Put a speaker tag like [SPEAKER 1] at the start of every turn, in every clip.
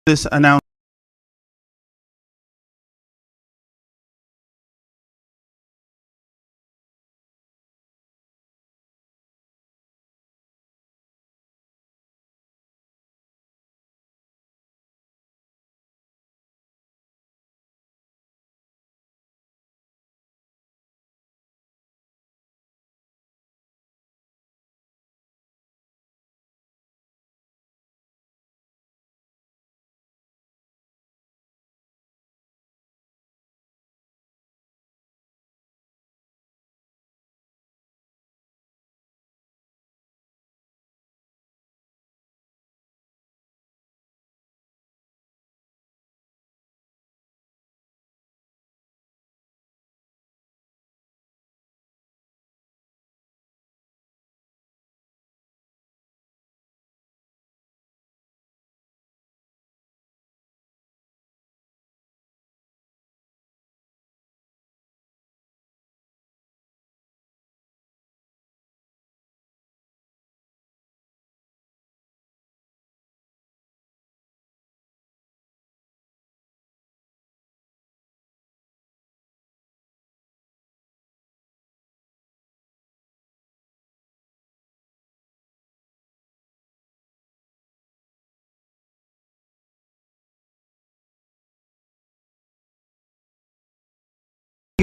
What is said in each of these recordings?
[SPEAKER 1] this announcement.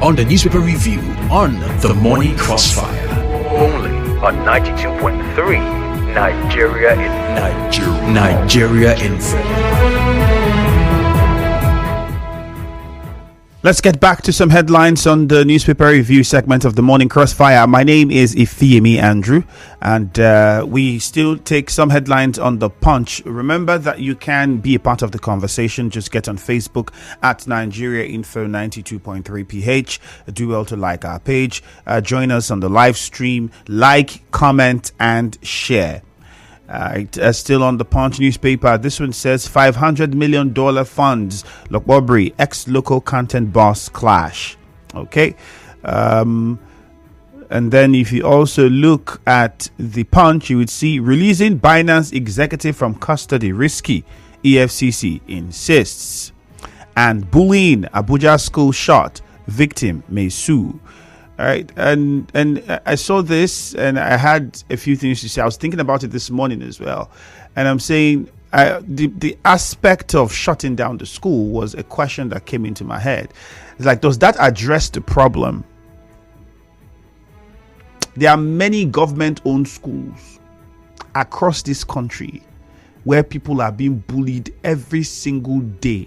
[SPEAKER 2] On the newspaper review on the Morning Crossfire.
[SPEAKER 3] Only on 92.3 Nigeria in
[SPEAKER 2] Nigeria Info.
[SPEAKER 1] Let's get back to some headlines on the newspaper review segment of the Morning Crossfire. My name is Ifeyemi Andrew, and we still take some headlines on the Punch. Remember that you can be a part of the conversation. Just get on Facebook at Nigeria Info 92.3 PH. Do well to like our page. Join us on the live stream. Like, comment, and share. Still on the Punch newspaper, this one says $500 million funds Lokbobri ex-local content boss clash. Okay. And then if you also look at the Punch, you would see releasing Binance executive from custody risky, EFCC insists. And bullying, Abuja school shot, victim may sue. All right, and I saw this and I had a few things to say. I was thinking about it this morning as well, and I'm saying the aspect of shutting down the school was a question that came into my head. It's like, does that address the problem? There are many government-owned schools across this country where people are being bullied every single day.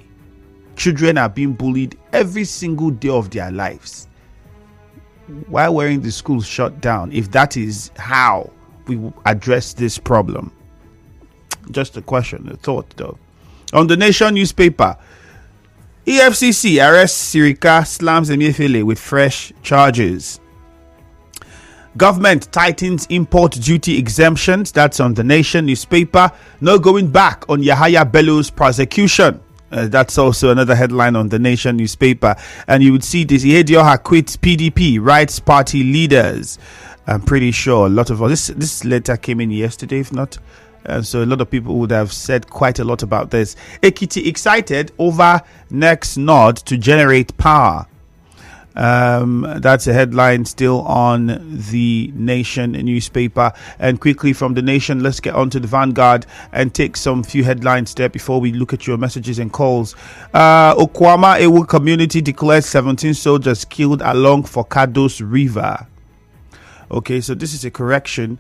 [SPEAKER 1] Children are being bullied every single day of their lives. Why weren't the schools shut down if that is how we address this problem? Just a question, a thought though. On the Nation newspaper, EFCC arrests Sirika, slams Emefiele with fresh charges. Government tightens import duty exemptions. That's on the Nation newspaper. No going back on Yahaya Bello's prosecution. That's also another headline on the Nation newspaper. And you would see this: Ihedioha quits PDP, writes party leaders. I'm pretty sure a lot of this letter came in yesterday, if not. So a lot of people would have said quite a lot about this. Ekiti excited over next nod to generate power. That's a headline still on the Nation newspaper. And quickly from the Nation, let's get on to the Vanguard and take some few headlines there before we look at your messages and calls. Okwama Ewu community declares 17 soldiers killed along Forcados River. Okay, so this is a correction.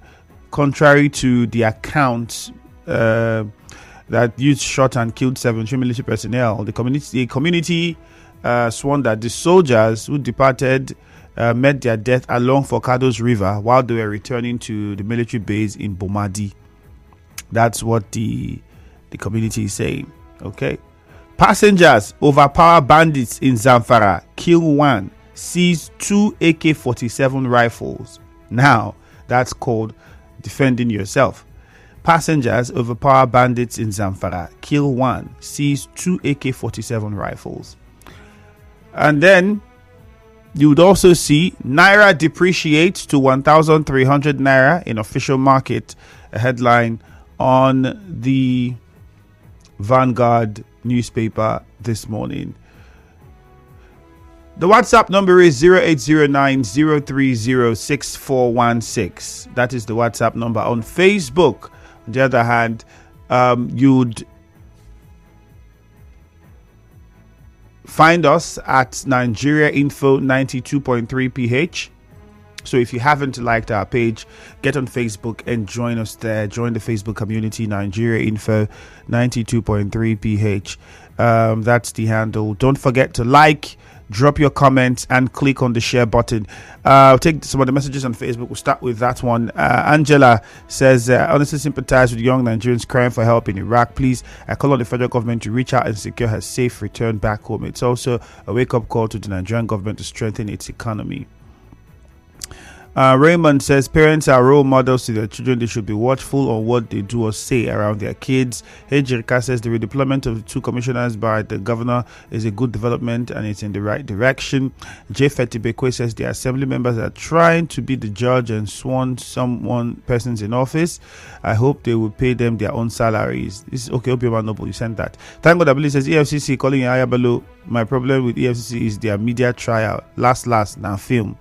[SPEAKER 1] Contrary to the accounts that youth shot and killed 17 military personnel, the community sworn that the soldiers who departed met their death along Forcados River while they were returning to the military base in Bomadi. That's what the community is saying. Okay. Passengers overpower bandits in Zamfara, kill one, seize 2 AK-47 rifles. Now, that's called defending yourself. Passengers overpower bandits in Zamfara, kill one, seize 2 AK-47 rifles. And then you would also see Naira depreciates to 1,300 Naira in official market, a headline on the Vanguard newspaper this morning. The WhatsApp number is 0809-030-6416. That is the WhatsApp number. On Facebook, on the other hand, you'd find us at Nigeria Info 92.3 PH. So if you haven't liked our page, get on Facebook and join us there. Join the Facebook community, Nigeria Info 92.3 PH. That's the handle. Don't forget to like, drop your comments, and click on the share button. I'll take some of the messages on Facebook. We'll start with that one. Angela says, honestly sympathize with young Nigerians crying for help in Iraq. Please, I call on the federal government to reach out and secure her safe return back home. It's also a wake-up call to the Nigerian government to strengthen its economy. Raymond says parents are role models to their children. They should be watchful on what they do or say around their kids. Hejirika says the redeployment of the 2 commissioners by the governor is a good development and it's in the right direction. J. Fetibekwe says the assembly members are trying to be the judge and sworn persons in office. I hope they will pay them their own salaries. This is okay. Obioma Noble, you sent that. Thank God Abili says EFCC calling Yahaya Bello. My problem with EFCC is their media trial. Last now film.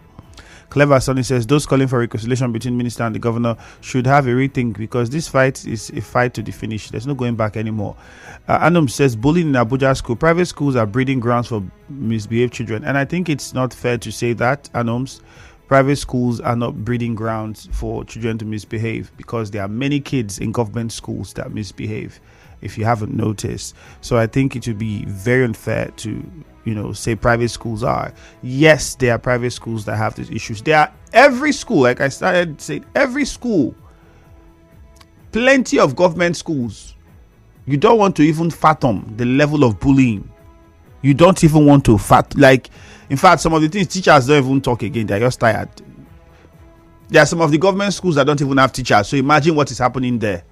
[SPEAKER 1] Clever Sonny says those calling for reconciliation between minister and the governor should have a rethink because this fight is a fight to the finish. There's no going back anymore. Anum says bullying in Abuja school. Private schools are breeding grounds for misbehaved children. And I think it's not fair to say that, Anums. Private schools are not breeding grounds for children to misbehave because there are many kids in government schools that misbehave, if you haven't noticed. So I think it would be very unfair to say private schools are. Yes, there are private schools that have these issues. There are every school, like I started saying, every school, plenty of government schools. You don't want to even fathom the level of bullying. You don't even want to in fact, some of the things teachers don't even talk again. They're just tired. There are some of the government schools that don't even have teachers. So imagine what is happening there.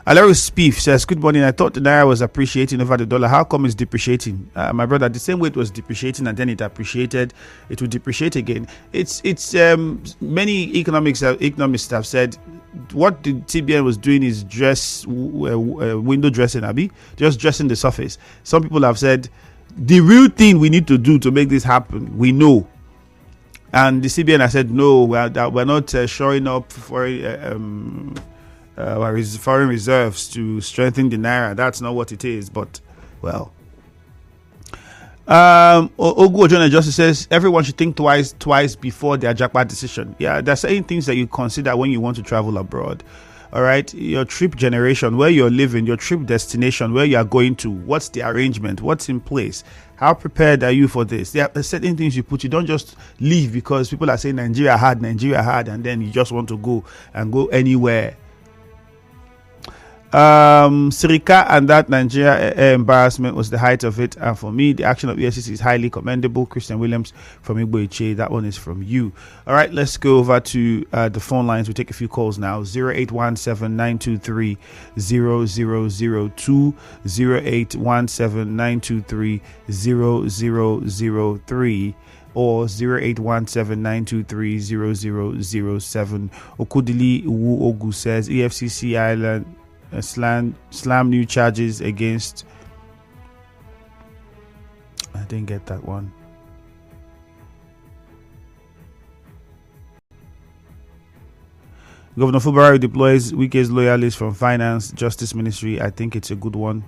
[SPEAKER 1] Alaris Spief says, good morning. I thought the Naira was appreciating over the dollar. How come it's depreciating? My brother, the same way it was depreciating and then it appreciated, it will depreciate again. It's many economists have said what the TBN was doing is window dressing, Abi, just dressing the surface. Some people have said the real thing we need to do to make this happen, we know. And the CBN has said, no, we're not shoring up for foreign reserves to strengthen the Naira. That's not what it is, but well. Ogu Ojona Justice says everyone should think twice before their jackpot decision. Yeah, there are certain things that you consider when you want to travel abroad. All right, your trip generation, where you're living, your trip destination, where you are going to, what's the arrangement, what's in place, how prepared are you for this? There are certain things you put. You don't just leave because people are saying Nigeria hard, and then you just want to go anywhere. Sirika and that Nigeria embarrassment was the height of it, and for me the action of EFCC is highly commendable. Christian Williams from Igbo Iche, that one is from you. All right, let's go over to the phone lines. We'll take a few calls now. 0817-923-0002, 0817-923-0003, or 0817-923-0007. Okudili Wu Ogu says EFCC Island slam new charges against. I didn't get that one. Governor Fubara deploys Wike's loyalists from Finance Justice Ministry. I think it's a good one.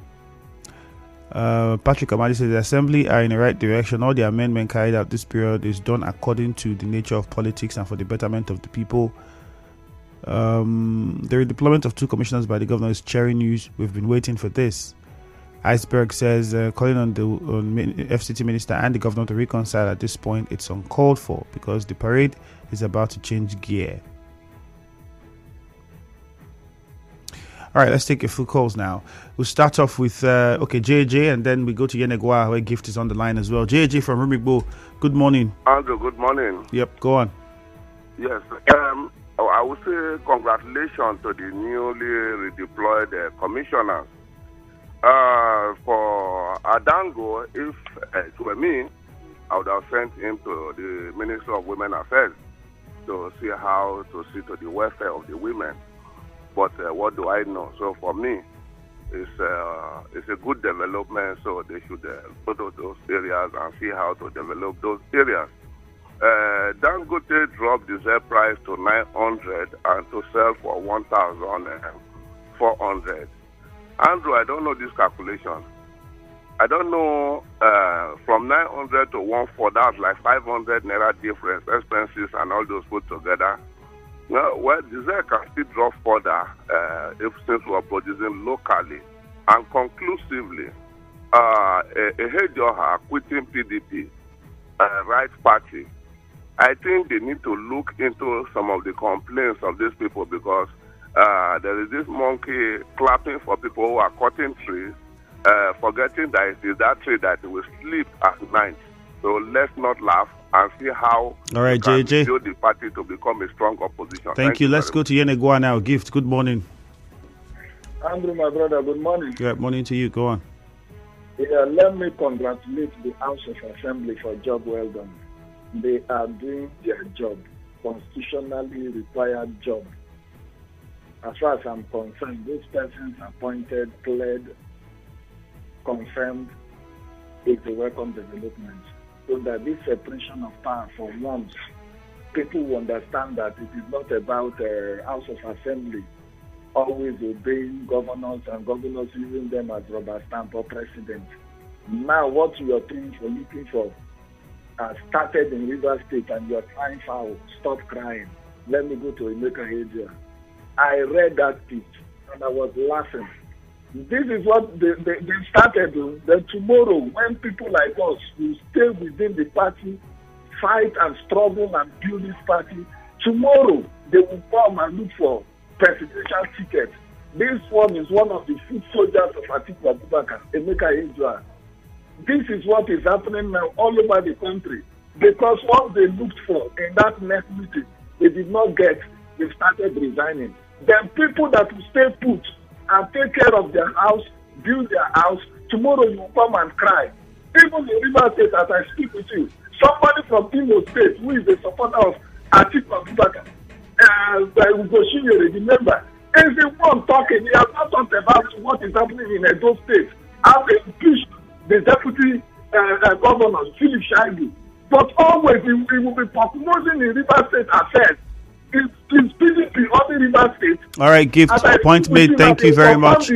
[SPEAKER 1] Patrick Amadi says the assembly are in the right direction. All the amendment carried out this period is done according to the nature of politics and for the betterment of the people. The redeployment of 2 commissioners by the governor is cherry news. We've been waiting for this. Iceberg says calling on the FCT minister and the governor to reconcile at this point, it's uncalled for because the parade is about to change gear. All right, let's take a few calls now. We'll start off with JJ, and then we go to Yenegwa where Gift is on the line as well. JJ from Rumigbo, good morning.
[SPEAKER 4] Andrew, good morning.
[SPEAKER 1] Yep, go on.
[SPEAKER 4] Yes, I would say congratulations to the newly redeployed commissioners. For Adango, if it were me, I would have sent him to the Ministry of Women Affairs to see how to see to the welfare of the women. But what do I know? So for me, it's a good development. So they should go to those areas and see how to develop those areas. Dangote dropped the sale price to 900 and to sell for 1,400. Andrew, I don't know this calculation. I don't know from 900 to 1,400, that's like 500 naira difference, expenses and all those put together. Well, diesel can still drop further since we are producing locally and conclusively. Ehedioha quitting PDP, right party. I think they need to look into some of the complaints of these people because there is this monkey clapping for people who are cutting trees, forgetting that it is that tree that will sleep at night. So let's not laugh and see how
[SPEAKER 1] all right, JJ.
[SPEAKER 4] build the party to become a strong opposition.
[SPEAKER 1] Thank you. Let's go to Yenegua now. Gift, good morning.
[SPEAKER 5] Andrew, my brother, good morning.
[SPEAKER 1] Good morning to you. Go on.
[SPEAKER 5] Yeah, let me congratulate the House of Assembly for a job well done. They are doing their job, constitutionally required job. As far as I'm concerned, those persons appointed, cleared, confirmed, is a welcome development. So that this separation of power for once, people will understand that it is not about House of Assembly always obeying governors and governors using them as rubber stamp or president. Now what you are looking for started in Rivers State and you are crying foul. Stop crying. Let me go to Emeka Ejia. I read that piece and I was laughing. This is what they started. Then tomorrow, when people like us will stay within the party, fight and struggle and build this party, tomorrow they will come and look for presidential ticket. This one is one of the foot soldiers of Atiku Abubakar, Emeka Ejia. This is what is happening now all over the country. Because what they looked for in that next meeting, they did not get, they started resigning. Then people that will stay put and take care of their house, build their house, tomorrow you will come and cry. Even in Rivers State, as I speak with you, somebody from Imo State who is a supporter of Atiku Abubakar, remember, is the one talking. He has not talked about what is happening in Edo State. How they impeached the deputy governor, Philip Shaibu. But always he will be proposing in Rivers State affairs. It's PDP on the Rivers State.
[SPEAKER 1] All right, Gift, point made. Thank you very much.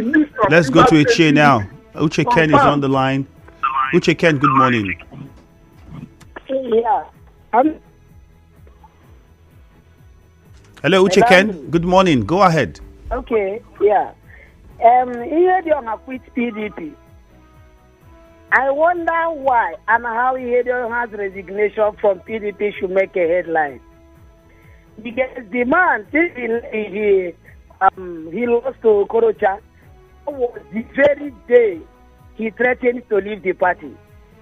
[SPEAKER 1] Let's go to Uche now. Uche Ken is on the line. Uche Ken, good morning.
[SPEAKER 6] Yeah.
[SPEAKER 1] Hello, Uche Ken. Good morning. Go ahead.
[SPEAKER 6] Okay, yeah. Here they are quit PDP. I wonder why and how Ihedioha's resignation from PDP should make a headline. Because the man, he lost to Okorocha, was the very day he threatened to leave the party.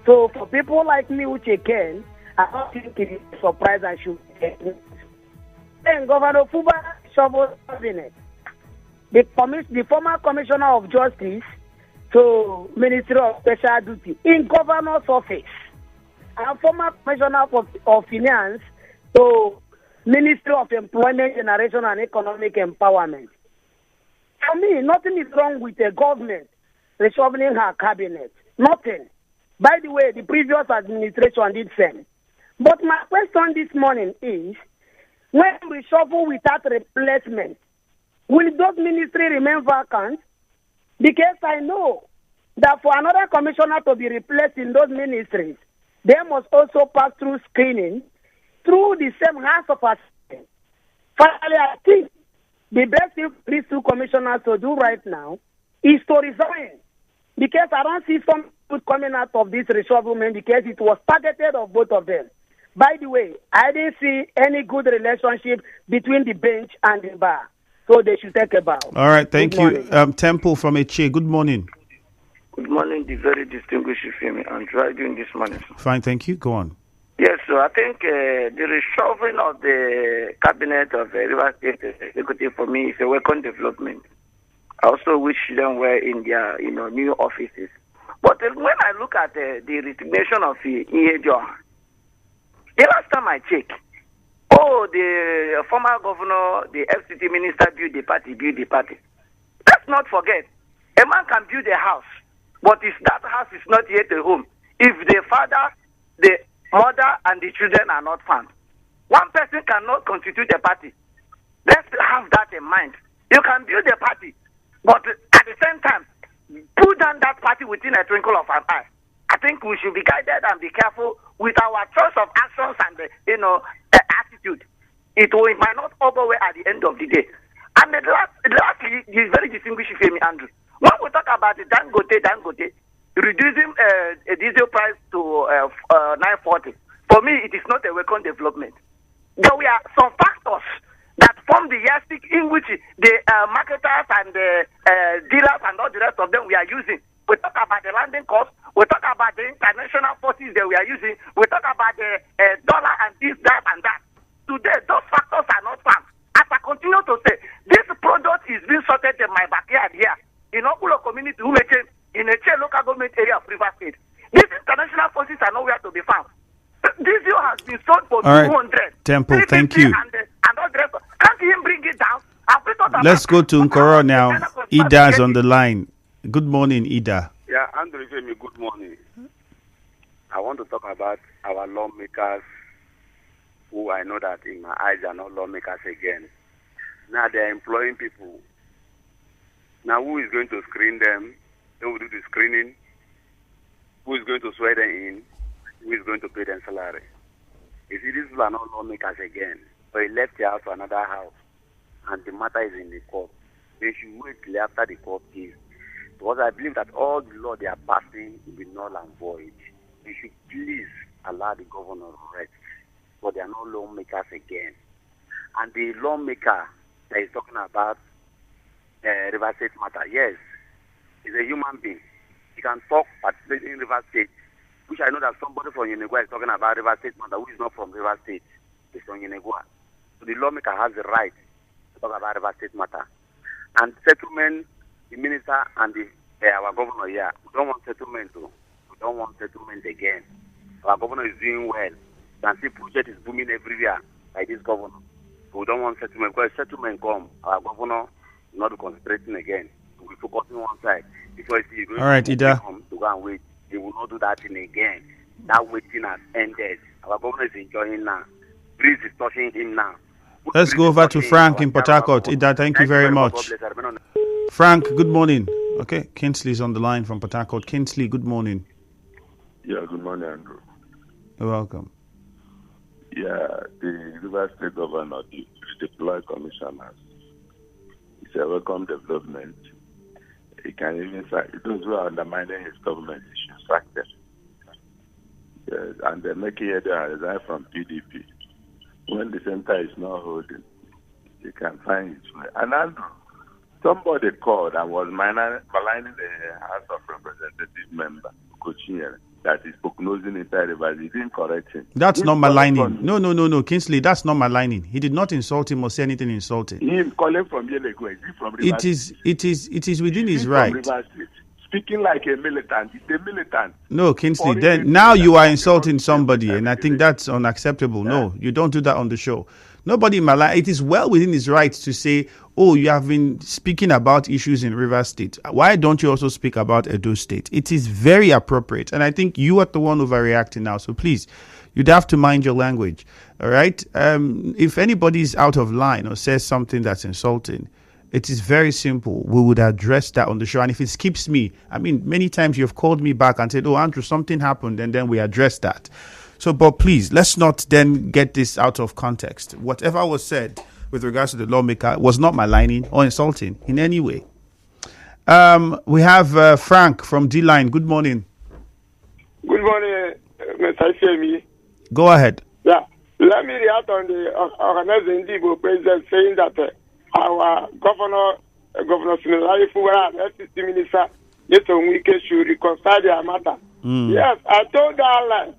[SPEAKER 6] So for people like me, Uche Ken, I don't think it is a surprise I should get. Then Governor Fuba Shovel cabinet, the former Commissioner of Justice to Ministry of Special Duty in Governor's office, and former Commissioner of Finance to Ministry of Employment, Generation and Economic Empowerment. For me, nothing is wrong with the government reshuffling her cabinet. Nothing. By the way, the previous administration did same. But my question this morning is, when we reshuffle without replacement, will those ministries remain vacant? Because I know that for another commissioner to be replaced in those ministries, they must also pass through screening through the same House of Assembly. Finally, I think the best thing for these two commissioners to do right now is to resign. Because I don't see some good coming out of this reshufflement because it was targeted of both of them. By the way, I didn't see any good relationship between the bench and the bar. So they should take a bow.
[SPEAKER 1] All right, thank you. Temple from Eche, good morning.
[SPEAKER 7] Good morning, the very distinguished Femi. And how are you doing this morning?
[SPEAKER 1] Fine, thank you. Go on.
[SPEAKER 7] Yes, so I think the reshuffling of the cabinet of Rivers State Executive for me is a welcome development. I also wish them were in their new offices. But when I look at the resignation of Ihedioha, the last time I checked, oh, the former governor, the FCT minister build the party. Let's not forget, a man can build a house, but if that house is not yet a home, if the father, the mother, and the children are not found, one person cannot constitute a party. Let's have that in mind. You can build a party, but at the same time, put down that party within a twinkle of an eye. I think we should be guided and be careful with our choice of actions and attitude. It might not all go away at the end of the day. And lastly, is very distinguished, Femi Andrew. When we talk about the Dangote reducing a diesel price to 940, for me it is not a welcome development. There were some factors that form the yardstick in which the marketers and the dealers and all the rest of them we are using. We talk about the landing cost. We talk about the international forces that we are using. We talk about the dollar and this, that, and that. Today, those factors are not found. As I continue to say, this product is being sorted in my backyard here, in Okulo community, in a local government area of River State. These international forces are nowhere to be found. Diesel has been sold for 200.
[SPEAKER 1] Temple, thank you.
[SPEAKER 7] And all the rest. Can't even bring it down?
[SPEAKER 1] Let's go to Nkoro now. Ida is on the line. Good morning, Ida.
[SPEAKER 4] Yeah, Andrew Femi, good morning. I want to talk about our lawmakers, who I know that in my eyes are not lawmakers again. Now they're employing people. Now who is going to screen them? Who will do the screening? Who is going to swear them in? Who is going to pay them salary? You see, these people are not lawmakers again. So he left the house to another house, and the matter is in the court. They should wait till after the court case. Because I believe that all the law they are passing will be null and void. We should please allow the governor to rest. But they are not lawmakers again. And the lawmaker that is talking about River State matter, yes, he's a human being. He can talk participating in River State, which I know that somebody from Yenegua is talking about River State matter, who is not from River State. He's from Yenegua. So the lawmaker has the right to talk about River State matter. And settlement, the minister and our governor here, we don't want settlement too. We don't want settlement again. Our governor is doing well. You can see project is booming everywhere by this governor. We don't want settlement. Because settlement come, our governor will not be concentrating again. We'll be focusing on one side. Before you see,
[SPEAKER 1] all right, Ida.
[SPEAKER 4] To go and wait. They will not do that thing again. That waiting has ended. Our governor is enjoying now. Breeze is touching him now.
[SPEAKER 1] Let's go over to Frank in Port Harcourt. Ida, thank you very much. Frank, good morning. Okay, Kinsley is on the line from Port Harcourt. Kinsley, good morning.
[SPEAKER 8] Yeah, good morning, Andrew.
[SPEAKER 1] You're welcome.
[SPEAKER 8] Yeah, the River State governor, the deploy commissioners, it's a welcome development. He can even sack those who are undermining his government, he should sack them. Yes, and they make it resign from PDP. When the center is not holding, he can find his way. And Andrew, somebody called and was maligning the House of Representatives member, Kochinyere, that is prognosing inside Rivers. He didn't correct him.
[SPEAKER 1] That's not maligning. No, Kinsley, that's not maligning. He did not insult him or say anything insulting.
[SPEAKER 8] He's calling from Yenegua. Is he from Rivers?
[SPEAKER 1] It is within his right.
[SPEAKER 8] Speaking like a militant. He's a militant.
[SPEAKER 1] No, Kinsley, then now you are insulting somebody, and I think that's unacceptable. Yeah. No, you don't do that on the show. Nobody it is well within his right to say, oh, you have been speaking about issues in River State. Why don't you also speak about Edo State? It is very appropriate. And I think you are the one overreacting now. So please, you'd have to mind your language. All right? If anybody is out of line or says something that's insulting, it is very simple. We would address that on the show. And if it skips me, I mean, many times you've called me back and said, oh, Andrew, something happened. And then we address that. So, but please, let's not then get this out of context. Whatever was said with regards to the lawmaker was not maligning or insulting in any way. We have Frank from D-Line. Good morning.
[SPEAKER 9] Good morning, Mr. Femi.
[SPEAKER 1] Go ahead.
[SPEAKER 9] Yeah. Let me react on the organizing Igbo president saying that our Governor Simelari Fuwara and FCC Minister Nyesom Wike should reconcile their matter. Yes, I told that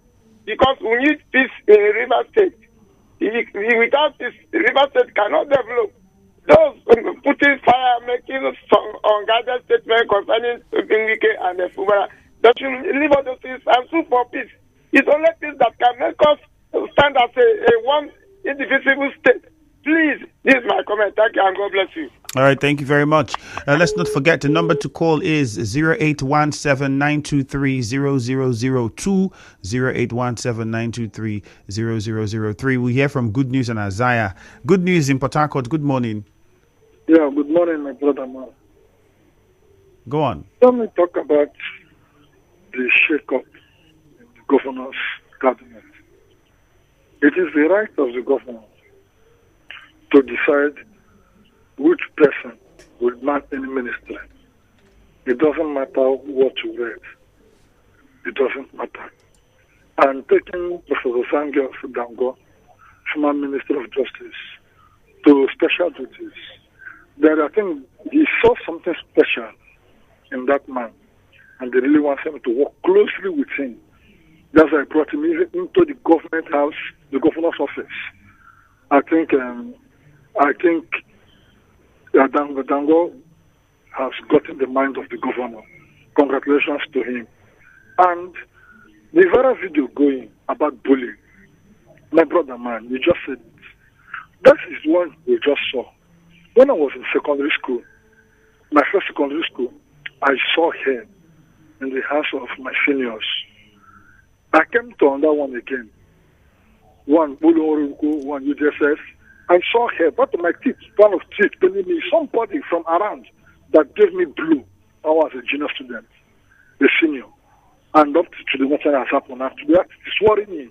[SPEAKER 9] because we need peace in River State. Without this, River State cannot develop. Those putting fire, making some unguided statements concerning Wike and Fuwara, that should leave all those things and sue for peace. It's only peace that can make us stand as indivisible state. Please, this is my comment. Thank you and God bless you.
[SPEAKER 1] All right, thank you very much. Let's not forget the number to call is 0817-923-0002, 0817-923-0003. We hear from Good News and Isaiah. Good News in Port Harcourt. Good morning.
[SPEAKER 5] Yeah, good morning, my brother man.
[SPEAKER 1] Go on.
[SPEAKER 5] Let me talk about the shake-up in the governor's cabinet. It is the right of the governor to decide which person will man any ministry. It doesn't matter what you read. It doesn't matter. And taking Professor Samuel Dango, former Minister of Justice, to special duties, that I think he saw something special in that man, and they really want him to work closely with him. That's why I brought him into the government house, the governor's office. I think Dango has gotten the mind of the governor. Congratulations to him. And the viral video going about bullying, my brother man, you just said it. That is one we just saw. When I was in secondary school, my first secondary school, I saw her in the house of my seniors. I came to another one again. One Bulu, one UDSS. I saw her, but my teeth, one of teeth, telling me somebody from around that gave me blue. I was a junior student, a senior. And up to the nothing has happened. After that, it's worrying me.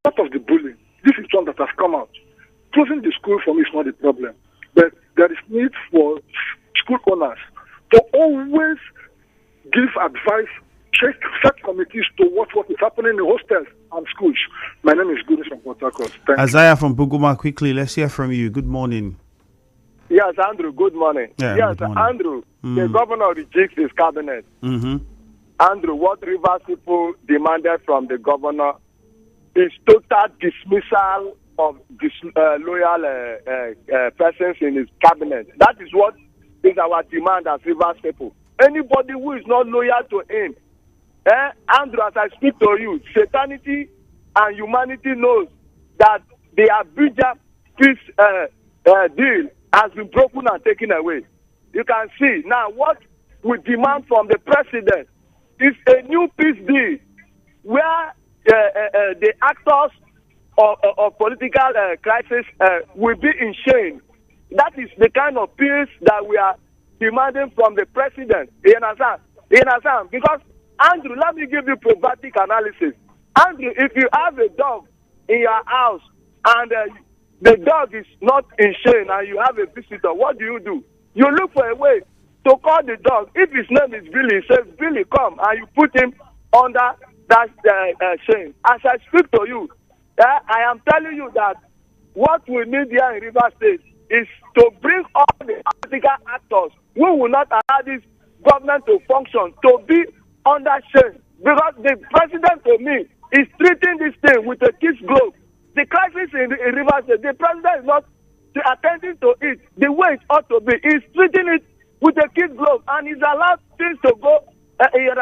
[SPEAKER 5] Part of the bullying, this is one that has come out. Closing the school for me is not the problem. But there is need for school owners to always give advice, check set committees to watch what is happening in hostels and schools. My name is Goodness from Port Harcourt.
[SPEAKER 1] Isaiah from Buguma, quickly, let's hear from you. Good morning.
[SPEAKER 9] Yes, Andrew, good morning.
[SPEAKER 1] Yeah,
[SPEAKER 9] yes,
[SPEAKER 1] good morning.
[SPEAKER 9] Andrew, the governor rejects his cabinet.
[SPEAKER 1] Mm-hmm.
[SPEAKER 9] Andrew, what Rivers people demanded from the governor is total dismissal of disloyal persons in his cabinet. That is what is our demand as Rivers people. Anybody who is not loyal to him, Andrew, as I speak to you, Satanity and humanity knows that the Abuja peace deal has been broken and taken away. You can see now what we demand from the president is a new peace deal where the actors of political crisis will be in shame. That is the kind of peace that we are demanding from the president. You understand? Because, Andrew, let me give you probiotic analysis. Andrew, if you have a dog in your house and the dog is not in shame and you have a visitor, what do? You look for a way to call the dog. If his name is Billy, he says, Billy, come, and you put him under that shame. As I speak to you, I am telling you that what we need here in Rivers State is to bring all the political actors who will not allow this government to function to be under shame. Because the president, to me, is treating this thing with a kid's glove. The crisis in Rivers State, the president is not attending to it the way it ought to be. He's treating it with a kid's glove, and he's allowed things to go in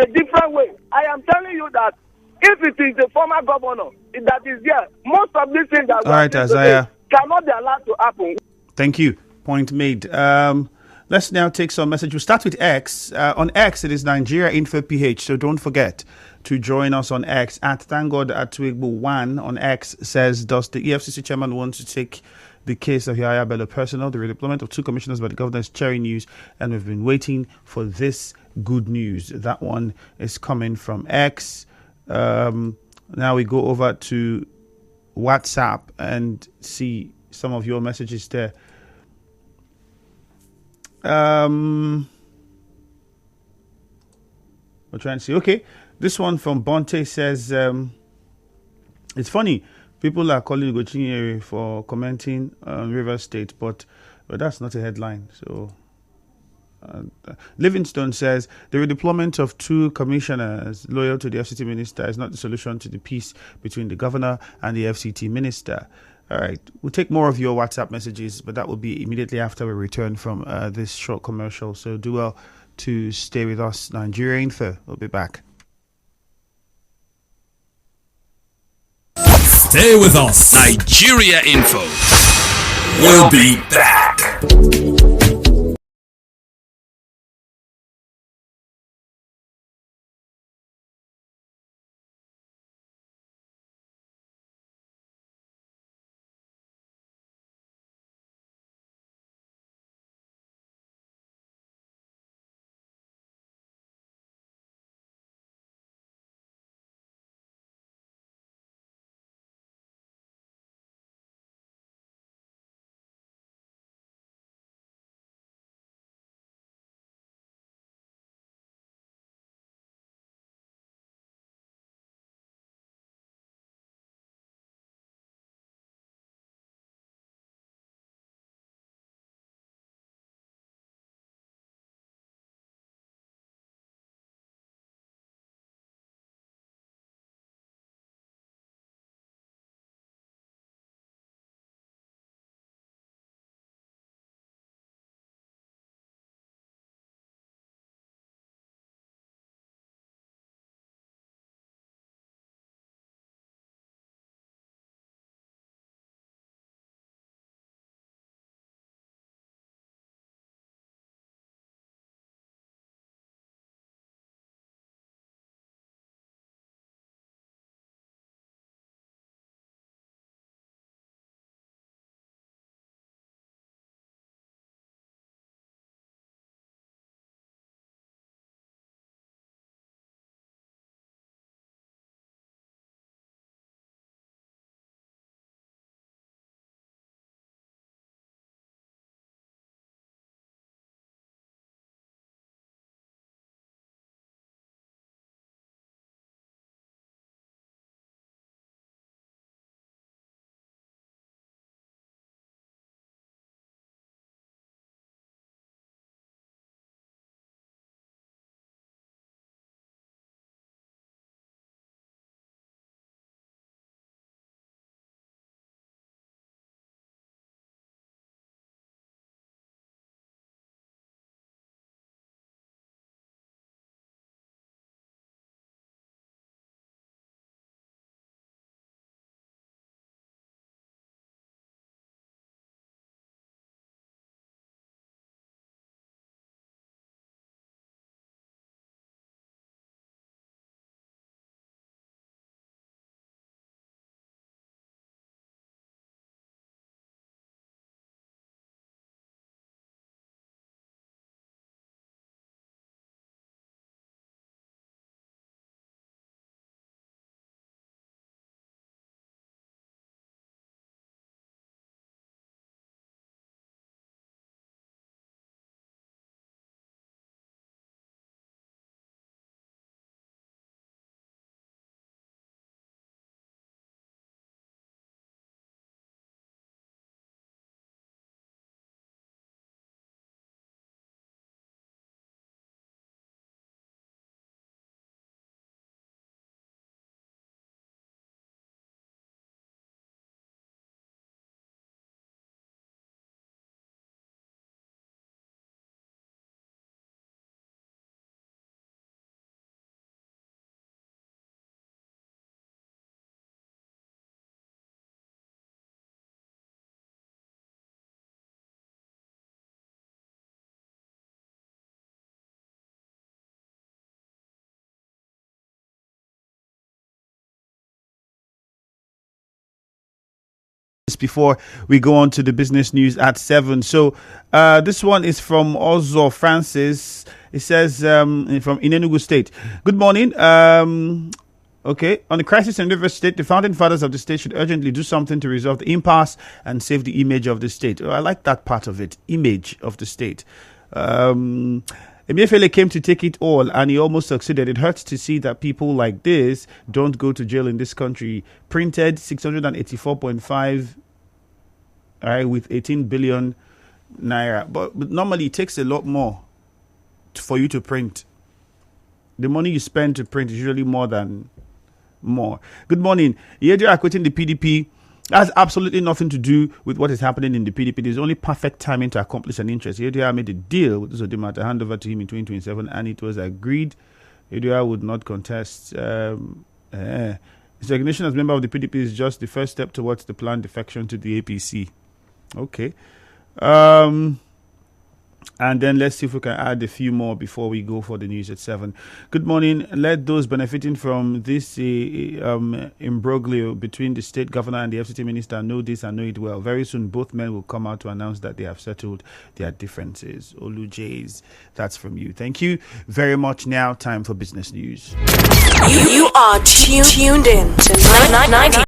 [SPEAKER 9] a different way. I am telling you that if it is the former governor that is there, most of these things that we are doing today cannot be allowed to happen.
[SPEAKER 1] Thank you. Point made. Let's now take some message. We'll start with X. On X, it is Nigeria Info PH, so don't forget to join us on X at Thank God at Twigbo1 on X says, does the EFCC chairman want to take the case of Yahaya Bello personal? The redeployment of 2 commissioners by the governor is cherry news, and we've been waiting for this good news. That one is coming from X. Now we go over to WhatsApp and see some of your messages there. We're trying to see. Okay, this one from Bonte says, it's funny, people are calling Gochinyere for commenting on Rivers State, but that's not a headline. So Livingstone says, the redeployment of 2 commissioners loyal to the FCT minister is not the solution to the peace between the governor and the FCT minister. All right, we'll take more of your WhatsApp messages, but that will be immediately after we return from this short commercial. So do well to stay with us. Nigeria Info, we'll be back.
[SPEAKER 2] Stay with us. Nigeria Info. We'll be back.
[SPEAKER 1] Before we go on to the business news at 7. So this one is from Ozo Francis. It says from Enugu State. Good morning. Okay. On the crisis in River State, the founding fathers of the state should urgently do something to resolve the impasse and save the image of the state. Oh, I like that part of it. Image of the state. Emefiele came to take it all and he almost succeeded. It hurts to see that people like this don't go to jail in this country. Printed 684.5 with 18 billion naira. But normally it takes a lot more for you to print. The money you spend to print is usually more. Good morning. Yedra quitting the PDP has absolutely nothing to do with what is happening in the PDP. There's only perfect timing to accomplish an interest. Yedra made a deal with Zodima to hand over to him in 2027, and it was agreed Yedra would not contest. His recognition as member of the PDP is just the first step towards the planned defection to the APC. Okay. And then let's see if we can add a few more before we go for the news at 7. Good morning. Let those benefiting from this imbroglio between the state governor and the FCT minister know this and know it well. Very soon, both men will come out to announce that they have settled their differences. Olu Jays, that's from you. Thank you very much. Now, time for business news.
[SPEAKER 10] You are tuned in to 92.